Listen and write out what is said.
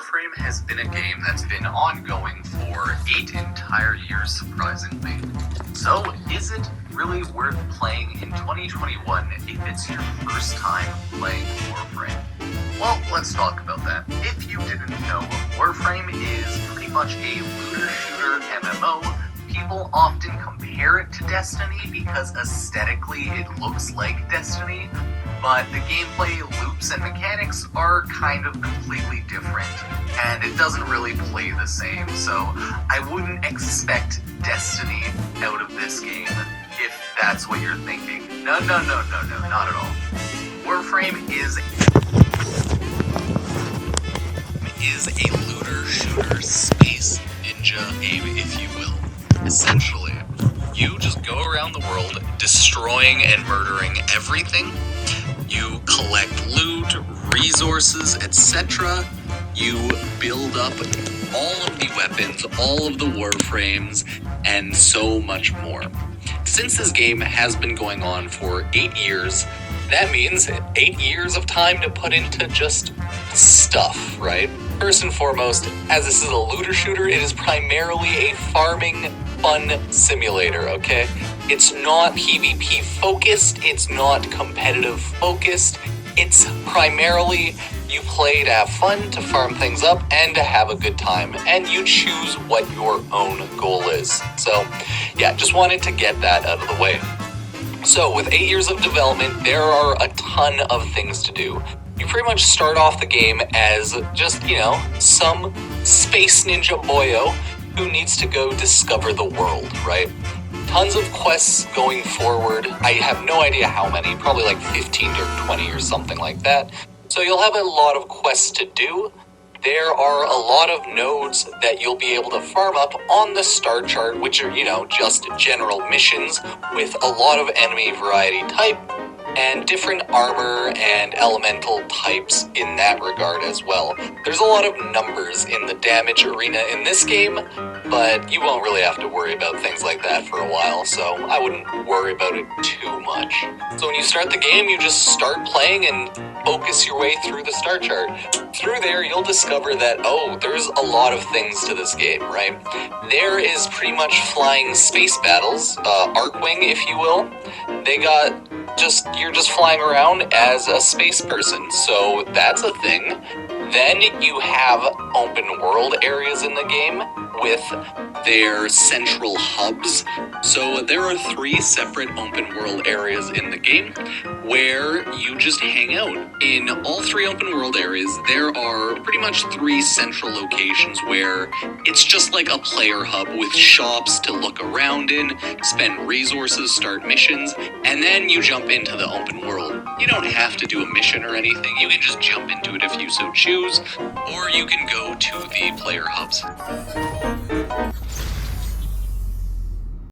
Warframe has been a game that's been ongoing for 8 entire years, surprisingly. So, is it really worth playing in 2021 if it's your first time playing Warframe? Well, let's talk about that. If you didn't know, Warframe is pretty much a looter shooter MMO. People often compare it to Destiny because aesthetically it looks like Destiny, but the gameplay loops and mechanics are kind of completely different, and it doesn't really play the same, so I wouldn't expect Destiny out of this game if that's what you're thinking. No, not at all. Warframe is a looter shooter space ninja game, if you will. Essentially, you just go around the world destroying and murdering everything. You collect loot, resources, etc. You build up all of the weapons, all of the warframes, and so much more. Since this game has been going on for 8 years, that means 8 years of time to put into just stuff, right? First and foremost, as this is a looter shooter, it is primarily a farming fun simulator, okay? It's not PvP focused, it's not competitive focused, it's primarily you play to have fun, to farm things up, and to have a good time, and you choose what your own goal is. So, yeah, just wanted to get that out of the way. So, with 8 years of development, there are a ton of things to do. You pretty much start off the game as just, some space ninja boyo who needs to go discover the world, right? Tons of quests going forward. I have no idea how many, probably like 15 or 20 or something like that. So you'll have a lot of quests to do. There are a lot of nodes that you'll be able to farm up on the star chart, which are, just general missions with a lot of enemy variety type and different armor and elemental types in that regard as well. There's a lot of numbers in the damage arena in this game, but you won't really have to worry about things like that for a while, so I wouldn't worry about it too much. So when you start the game, you just start playing and focus your way through the star chart. Through there, you'll discover that, there's a lot of things to this game, right? There is pretty much flying space battles, Archwing, if you will. You're just flying around as a space person, so that's a thing. Then you have open world areas in the game with their central hubs. So there are 3 separate open world areas in the game where you just hang out. In all 3 open world areas, there are pretty much 3 central locations where it's just like a player hub with shops to look around in, spend resources, start missions, and then you jump into the open world. You don't have to do a mission or anything, you can just jump into it if you so choose, or you can go to the player hubs.